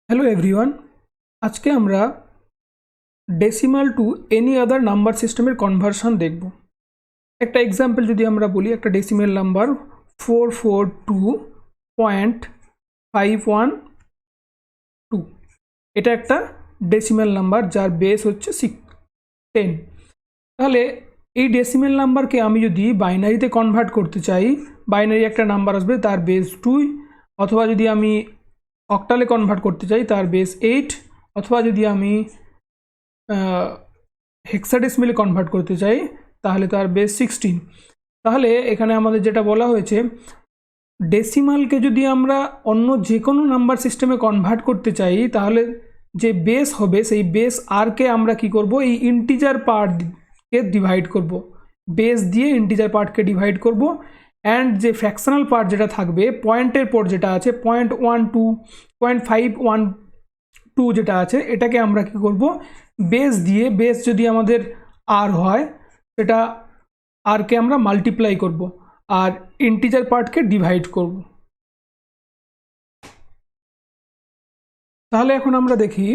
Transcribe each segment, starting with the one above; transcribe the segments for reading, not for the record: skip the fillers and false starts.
Hello everyone, আজকে আমরা decimal to any other number সিস্টেমের কনভার্সন দেখব। একটা এক্সাম্পল যদি আমরা বলি, একটা ডেসিমেল নাম্বার 442.512, এটা একটা ডেসিমেল নাম্বার যার বেস হচ্ছে 10। তাহলে এই ডেসিমেল নাম্বারকে আমি যদি বাইনারিতে কনভার্ট করতে চাই, বাইনারি একটা নাম্বার আসবে তার বেস 2, অথবা যদি আমি অক্টালে কনভার্ট করতে চাই তার বেস 8, অথবা যদি আমি হেক্সাডেসিমেলে কনভার্ট করতে চাই তাহলে তার বেস 16। তাহলে এখানে আমাদের যেটা বলা হয়েছে, ডেসিমালকে যদি আমরা অন্য যে কোনো নাম্বার সিস্টেমে কনভার্ট করতে চাই তাহলে যে বেস হবে সেই বেস আরকে আমরা কি করব, এই ইন্টিজার পার্টকে ডিভাইড করব, বেস দিয়ে ইন্টিজার পার্টকে ডিভাইড করব। অ্যান্ড যে ফ্র্যাকশনাল পার্ট যেটা থাকবে পয়েন্টের পর যেটা আছে 0.12 0.512 যেটা আছে, এটাকে আমরা কি করব, বেস দিয়ে, বেস যদি আমাদের আর হয় সেটা আরকে আমরা মাল্টিপ্লাই করব আর ইন্টিজার পার্টকে ডিভাইড করব। তাহলে এখন আমরা দেখি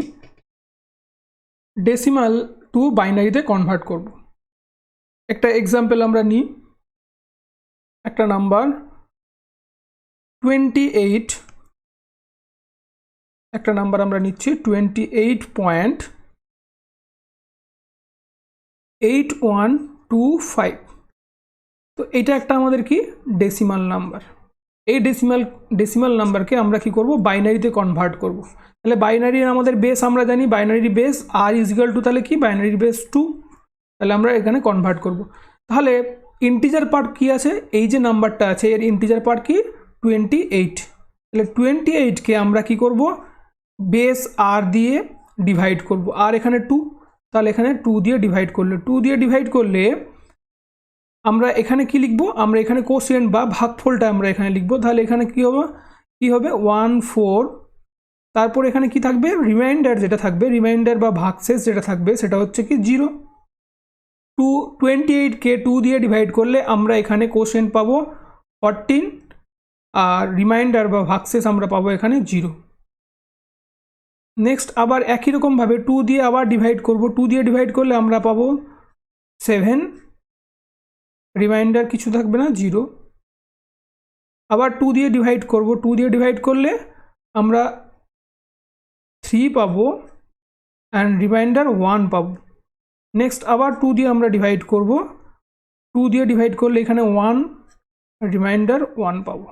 ডেসিমাল টু বাইনারিতে কনভার্ট করব। একটা এক্সাম্পল আমরা নিই, একটা নাম্বার 28, একটা নাম্বার আমরা নিচ্ছি 28.8125। তো এটা একটা আমাদের কি ডেসিমাল নাম্বার। এই ডেসিমাল নাম্বারকে আমরা কি করব, বাইনারিতে কনভার্ট করব। তাহলে বাইনারির আমাদের বেস আমরা জানি, বাইনারি বেস আর ইজিক্যাল টু তাহলে কি বাইনারি বেস 2। তাহলে আমরা এখানে কনভার্ট করব। তাহলে ইন্টিজার পার্ট কি আছে, এই যে নাম্বারটা আছে এর ইন্টিজার পার্ট কি 28। তাহলে 28কে আমরা কি করব, বেস আর দিয়ে ডিভাইড করব, আর এখানে 2, তাহলে এখানে 2 দিয়ে ডিভাইড করলে আমরা এখানে কি লিখব, আমরা এখানে কোশ্চেন বা ভাগফলটা আমরা এখানে লিখব। তাহলে এখানে কি হবে 1/4, তারপর এখানে কি থাকবে, রিমাইন্ডার যেটা থাকবে, রিমাইন্ডার বা ভাগশেষ যেটা থাকবে সেটা হচ্ছে কি 0। 28কে 2 দিয়ে ডিভাইড করলে আমরা এখানে কোশ্চেন পাবো 14, আর রিমাইন্ডার বা ভাগশেষ আমরা পাবো এখানে 0। নেক্সট আবার একই রকমভাবে 2 দিয়ে আবার ডিভাইড করব, 2 দিয়ে ডিভাইড করলে আমরা পাবো 7, রিমাইন্ডার কিছু থাকবে না 0। আবার 2 দিয়ে ডিভাইড করব, 2 দিয়ে ডিভাইড করলে আমরা 3 পাবো অ্যান্ড রিমাইন্ডার 1 পাবো। নেক্সট আবার 2 দিয়ে আমরা ডিভাইড করব, 2 দিয়ে ডিভাইড করলে এখানে 1, রিমাইন্ডার 1 পাবো।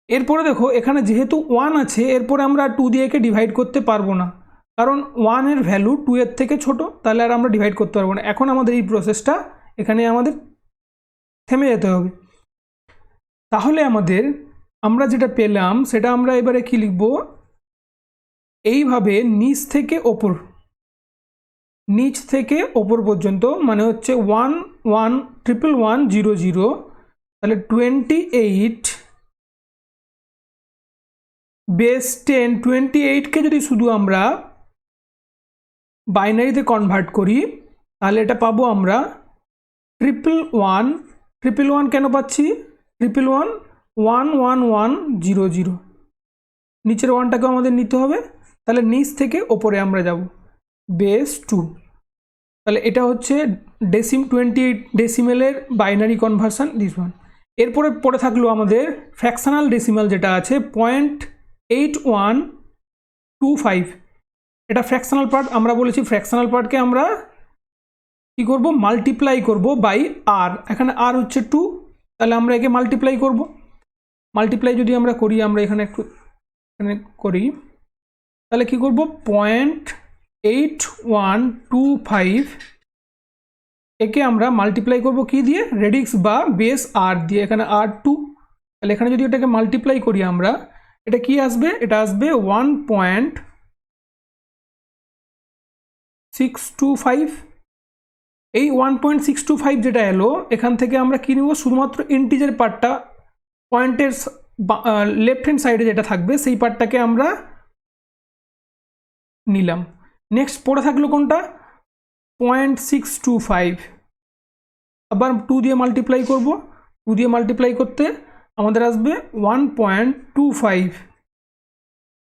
এরপরে দেখো এখানে যেহেতু 1 আছে, এরপরে আমরা 2 দিয়ে একে ডিভাইড করতে পারবো না, কারণ 1 এর ভ্যালু 2 এর থেকে ছোট, তাহলে আর আমরা ডিভাইড করতে পারবো না। এখন আমাদের এই প্রসেসটা এখানে আমাদের থেমে যেতে হবে। তাহলে আমরা যেটা পেলাম সেটা আমরা এবারে কি লিখব, এইভাবে নিচ থেকে ওপর পর্যন্ত, মানে হচ্ছে 1111100। তাহলে 28 বেস 10, 28কে যদি শুধু আমরা বাইনারিতে কনভার্ট করি তাহলে এটা পাবো আমরা 111 কেন পাচ্ছি, 1111100, নিচের 1টাকেও আমাদের নিতে হবে। তাহলে নিচ থেকে ওপরে আমরা যাব, বেস 2। তাহলে এটা হচ্ছে 28 ডেসিমেলের বাইনারি কনভার্সন, দিস ওয়ান। এরপরে পড়ে থাকলো আমাদের ফ্র্যাকশনাল ডেসিমাল যেটা আছে 0.8125। এটা ফ্র্যাকশনাল পার্ট, আমরা বলেছি ফ্র্যাকশনাল পার্টকে আমরা কি করব, মাল্টিপ্লাই করব বাই আর। এখানে আর হচ্ছে 2, তাহলে আমরা একে মাল্টিপ্লাই করব। মাল্টিপ্লাই যদি আমরা করি, আমরা এখানে একটু করি, তাহলে কি করব, 0.8125 একে আমরা মাল্টিপ্লাই করব কি দিয়ে, রেডিক্স বা বেস আর দিয়ে, এখানে আর 2। তাহলে এখানে যদি এটাকে মাল্টিপ্লাই করি আমরা, এটা কি আসবে, এটা আসবে 1.625। এই 1.625 যেটা এলো, এখান থেকে আমরা কি নেব, শুধুমাত্র ইন্টিজার পার্টটা, পয়েন্টের লেফট হ্যান্ড সাইডে যেটা থাকবে সেই পার্টটাকে আমরা নিলাম। নেক্সট পড়ে থাকলো কোনটা, 0.625, আবার 2 দিয়ে মাল্টিপ্লাই করব, 2 দিয়ে মাল্টিপ্লাই করতে আমাদের আসবে 1.25।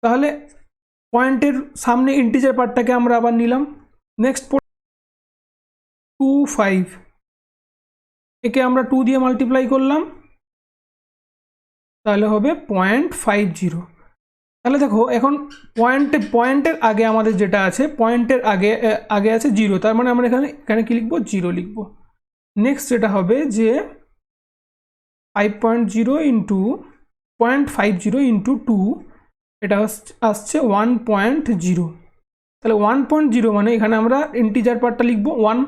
তাহলে পয়েন্টের সামনে ইন্টিজার পার্টটাকে আমরা আবার নিলাম। নেক্সট 25, একে আমরা 2 দিয়ে মাল্টিপ্লাই করলাম, তাহলে হবে 0.50। তাহলে দেখো এখন পয়েন্টের আগে আমাদের যেটা আছে, পয়েন্টের আগে আছে 0, তার মানে আমরা এখানে কি লিখবো, 0 লিখবো। নেক্সট যেটা হবে যে 5.0 ইন্টু 0.50 ইন্টু 2, এটা আসছে 1.0। তাহলে 1.0 মানে এখানে আমরা ইন্টিজার পার্টটা লিখবো 1।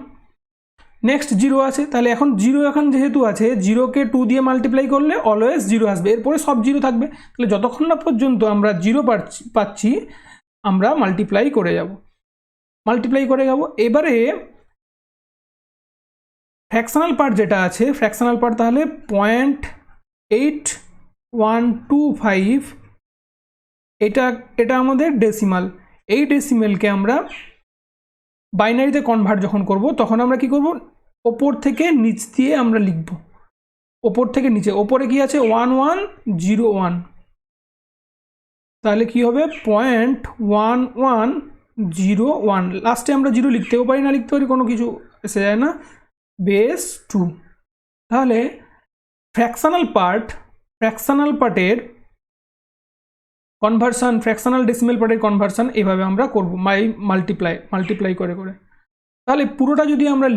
নেক্সট 0 আছে, তাহলে এখন 0 এখন যেহেতু আছে, 0কে 2 দিয়ে মাল্টিপ্লাই করলে অলওয়েজ 0 আসবে, এরপরে সব 0 থাকবে। তাহলে যতক্ষণ না পর্যন্ত আমরা 0 পাচ্ছি আমরা মাল্টিপ্লাই করে যাব। এবারে ফ্র্যাকশনাল পার্ট যেটা আছে, ফ্র্যাকশনাল পার্ট তাহলে 0.8125, এটা আমাদের ডেসিমাল। এই ডেসিমেলকে আমরা বাইনারিতে কনভার্ট যখন করব তখন আমরা কি করব, ওপর থেকে নিচ দিয়ে আমরা লিখব, ওপর থেকে নিচে। ওপরে কি আছে 1101, তাহলে কি হবে 0.1101। লাস্টে আমরা 0 লিখতেও পারি, না লিখতে পারি, কোনো কিছু এসে যায় না, বেস 2। তাহলে ফ্র্যাকশনাল পার্টের কনভার্সন, ফ্র্যাকশনাল ডেসিমেল পার্টের কনভার্সন এভাবে আমরা করব, মাল্টিপ্লাই করে। তাহলে পুরোটা যদি আমরা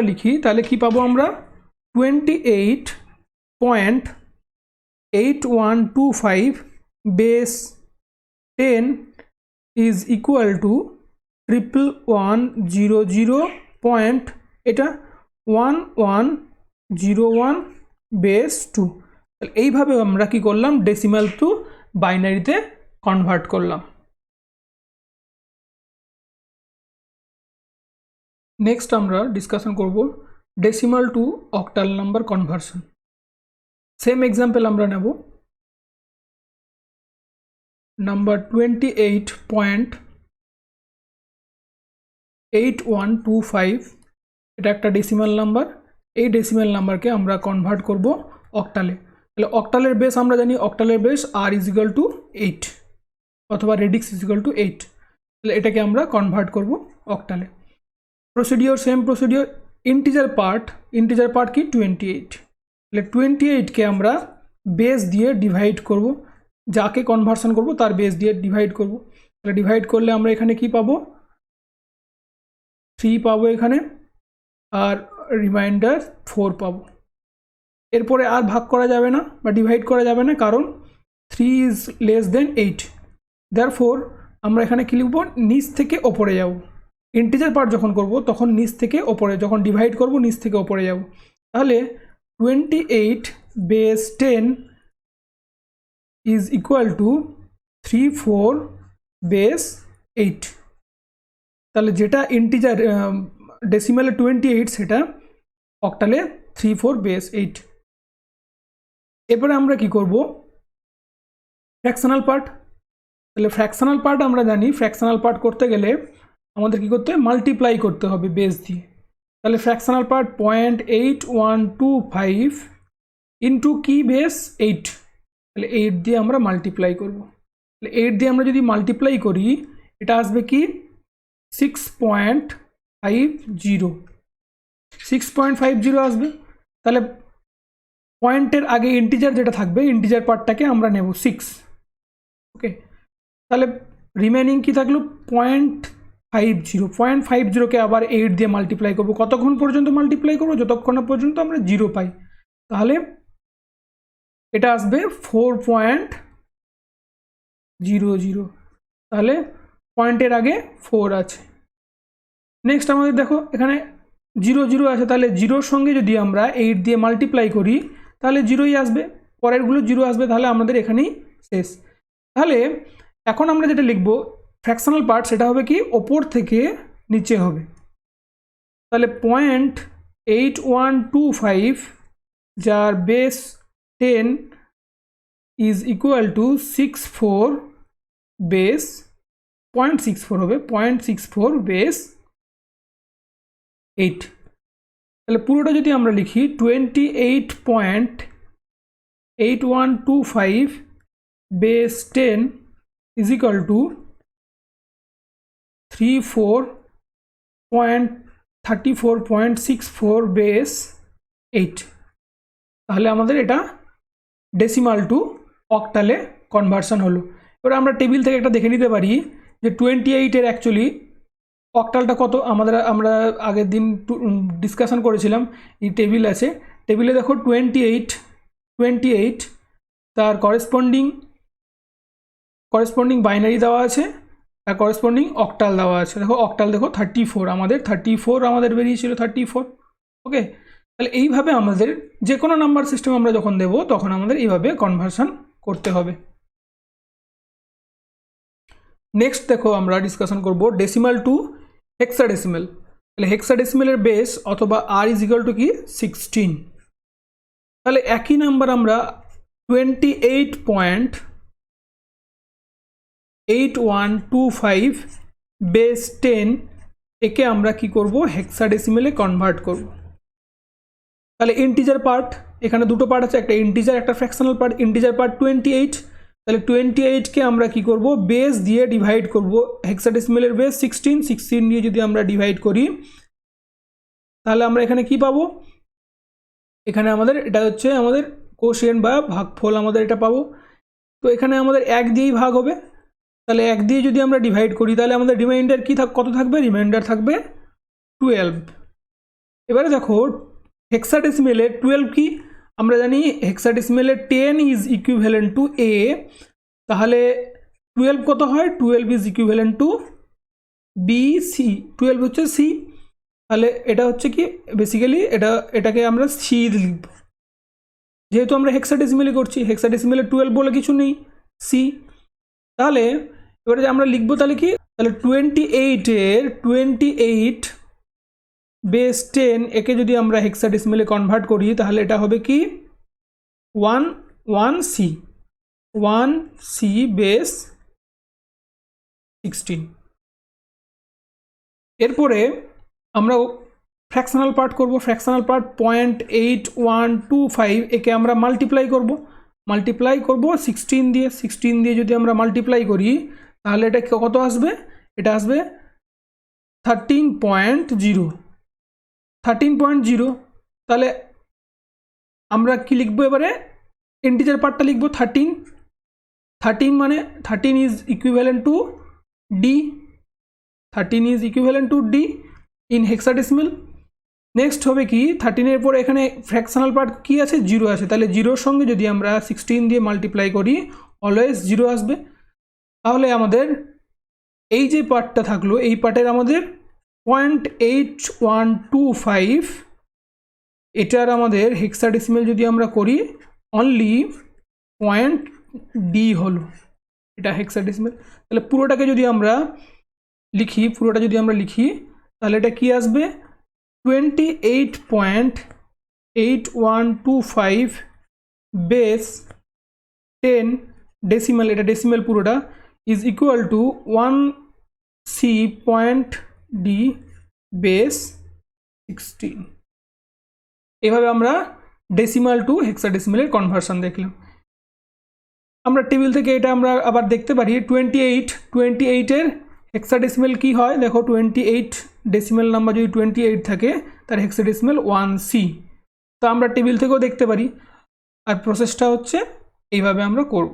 লিখি তাহলে কি পাবো আমরা, 28.8125 বেস 10 ইজ ইকুয়াল টু 1100 এটা 1101 বেস 2। তাহলে এইভাবে আমরা কি করলাম, ডেসিমাল টু বাইনারিতে কনভার্ট করলাম। নেক্সট আমরা ডিসকাশন করব decimal two octal number conversion. Same example আমরা নেব, নাম্বার 28.8125, এটা একটা ডেসিমাল নাম্বার। এই ডেসিমাল নাম্বারকে আমরা কনভার্ট করব অক্টালে। তাহলে অক্টালের বেস আমরা জানি, অক্টালের বেস r = 8 অথবা রেডিক্স = 8। তাহলে এটাকে আমরা কনভার্ট করব অক্টালে। Procedure same procedure. Integer part কি 28, তাহলে 28কে আমরা বেস দিয়ে ডিভাইড করব, যাকে কনভার্সন করব তার বেস দিয়ে ডিভাইড করব। তাহলে ডিভাইড করলে আমরা এখানে কি পাবো, 3 পাবো এখানে, আর রিমাইন্ডার 4 পাবো। এরপরে আর ভাগ করা যাবে না বা ডিভাইড করা যাবে না, কারণ 3 ইজ লেস দেন 8। দেয়ারফোর আমরা এখানে কি লিখব, নিচ থেকে ওপরে যাব। ইন্টিজার পার্ট যখন করব তখন নিচ থেকে ওপরে, যখন ডিভাইড করব নিচ থেকে ওপরে যাব। তাহলে 28 base 10 is equal to 34 base 8। তাহলে যেটা ইন্টিজার ডেসিমালে 28, সেটা অক্টালে 34 বেস 8। এরপরে আমরা কি করব, ফ্র্যাকশনাল পার্ট। তাহলে ফ্র্যাকশনাল পার্ট আমরা জানি, ফ্র্যাকশনাল পার্ট করতে গেলে আমাদের কি করতে হবে, মাল্টিপ্লাই করতে হবে বেস দিয়ে। তাহলে ফ্র্যাকশনাল পার্ট 0.8125 ইন্টু কি বেস 8, তাহলে 8 দিয়ে আমরা মাল্টিপ্লাই করব। তাহলে 8 দিয়ে আমরা যদি মাল্টিপ্লাই করি, এটা আসবে কি 6.50 আসবে। তাহলে পয়েন্টের আগে ইন্টিজার যেটা থাকবে, ইন্টিজার পার্টটাকে আমরা নেব 6। ওকে, তাহলে রিমেনিং কি থাকলো 0.50কে আবার 8 দিয়ে মাল্টিপ্লাই করব। কতক্ষণ পর্যন্ত মাল্টিপ্লাই করব, যতক্ষণ না পর্যন্ত আমরা 0 পাই। তাহলে এটা আসবে 4.00, তাহলে পয়েন্টের আগে 4 আছে। নেক্সট আমাদের দেখো এখানে 0 আছে, তাহলে 0-র সঙ্গে যদি আমরা 8 দিয়ে মাল্টিপ্লাই করি তাহলে 0ই আসবে, পরেরগুলো 0 আসবে, তাহলে আমাদের এখানেই শেষ। তাহলে এখন আমরা যেটা লিখব ফ্র্যাকশনাল পার্ট, সেটা হবে কি ওপর থেকে নিচে হবে। তাহলে 0.8125 যার base 10 is equal to 64 base 0.64 হবে, 0.64 বেস 8। তাহলে পুরোটা যদি আমরা লিখি 28.8125 base 10 is equal to 34.64 base 8। তাহলে আমাদের এটা ডেসিমাল টু অক্টালে কনভার্সন হলো। এবার আমরা টেবিল থেকে একটা দেখে নিতে পারি যে 28-এর অ্যাকচুয়ালি অক্টালটা কত। আমরা আগের দিন ডিসকাশন করেছিলাম, এই টেবিল আছে, টেবিলে দেখো 28 তার করেসপন্ডিং বাইনারি দেওয়া আছে আর করেসপন্ডিং অক্টাল দেওয়া আছে। দেখো অক্টাল দেখো 34, আমাদের বেরিয়েছিল 34। ওকে, তাহলে এইভাবে আমাদের যে কোনো নাম্বার সিস্টেম আমরা যখন দেব তখন আমাদের এইভাবে কনভার্সন করতে হবে। নেক্সট দেখো আমরা ডিসকাশন করব ডেসিমাল টু হেক্সাডেসিমাল। তাহলে হেক্সাডেসিমালের বেস অথবা আর ইজ ইকুয়াল টু কি 16। তাহলে একই নাম্বার আমরা 28.8125 বেস 10 একে আমরা কি করব, হেক্সাডেসিমালে কনভার্ট করব। তাহলে ইন্টিজার পার্ট, এখানে দুটো পার্ট আছে, একটা ইন্টিজার একটা ফ্র্যাকশনাল পার্ট। ইন্টিজার পার্ট 28, তাহলে 28কে আমরা কি করব, বেস দিয়ে ডিভাইড করব। হেক্সাডেসিমালের বেস 16 দিয়ে যদি আমরা ডিভাইড করি তাহলে আমরা এখানে কি পাবো, এখানে আমাদের এটা হচ্ছে আমাদের কোশিয়েন্ট বা ভাগফল, আমাদের এটা পাবো। তো এখানে আমাদের 1 দিয়েই ভাগ হবে, তাহলে 1 দিয়ে যদি আমরা ডিভাইড করি তাহলে আমাদের রিমাইন্ডার কি কত থাকবে, রিমাইন্ডার থাকবে 12। এবারে দেখো হেক্সাডেসিমালে 12 কি, আমরা জানি হেক্সাডেসিমালে 10 ইজ ইকুইভ্যালেন্ট টু এ, তাহলে 12 কত হয়, 12 is equivalent to B C, 12 হচ্ছে সি। তাহলে এটা হচ্ছে কি বেসিক্যালি এটাকে আমরা সি লিখব, যেহেতু আমরা হেক্সাডেসিমালে করছি, হেক্সাডেসিমালে 12 বলে কিছু নেই, সি। তাহলে এবারে আমরা লিখবো তাহলে কি, তাহলে 28 বেস 10 একে যদি আমরা হেক্সাডেসিমালে কনভার্ট করি তাহলে এটা হবে কি 1C বেস 16। এরপরে আমরা ফ্র্যাকশনাল পার্ট করব। ফ্র্যাকশনাল পার্ট 0.8125 একে আমরা মাল্টিপ্লাই করব 16 দিয়ে যদি আমরা মাল্টিপ্লাই করি তাহলে এটা কত আসবে, এটা আসবে 13.0। তাহলে আমরা কি লিখবো, এবারে ইন্টিজার পার্টটা লিখবো 13 মানে 13 is equivalent two D, 13 is equivalent two D in hexadecimal. Next হবে কি 13-এর পরে এখানে ফ্র্যাকশনাল পার্ট কি আছে, 0 আছে, তাহলে 0-র সঙ্গে যদি আমরা 16 দিয়ে মাল্টিপ্লাই করি অলওয়েজ 0 আসবে। তাহলে আমাদের এই যে পার্টটা থাকলো এই পার্টের আমাদের 0.8125 এটার আমাদের হেক্সাডেসিমাল যদি আমরা করি অনলি .d হলো, এটা হেক্সাডেসিমাল। তাহলে পুরোটা যদি আমরা লিখি তাহলে এটা কি আসবে 28.8125 বেস 10 ডেসিমাল, এটা ডেসিমাল পুরোটা, is equal to 1C.d base 16। এভাবে আমরা ডেসিমাল টু হেক্সাডেসিমালের কনভার্সন দেখলাম। আমরা টেবিল থেকে এটা আমরা আবার দেখতে পারি 28-এর হেক্সাডেসিমাল কি হয়, দেখো 28 ডেসিমাল নাম্বার যদি 28 থাকে তার হেক্সাডেসিমাল 1C। তো আমরা টেবিল থেকেও দেখতে পারি, আর প্রসেসটা হচ্ছে এইভাবে আমরা করব।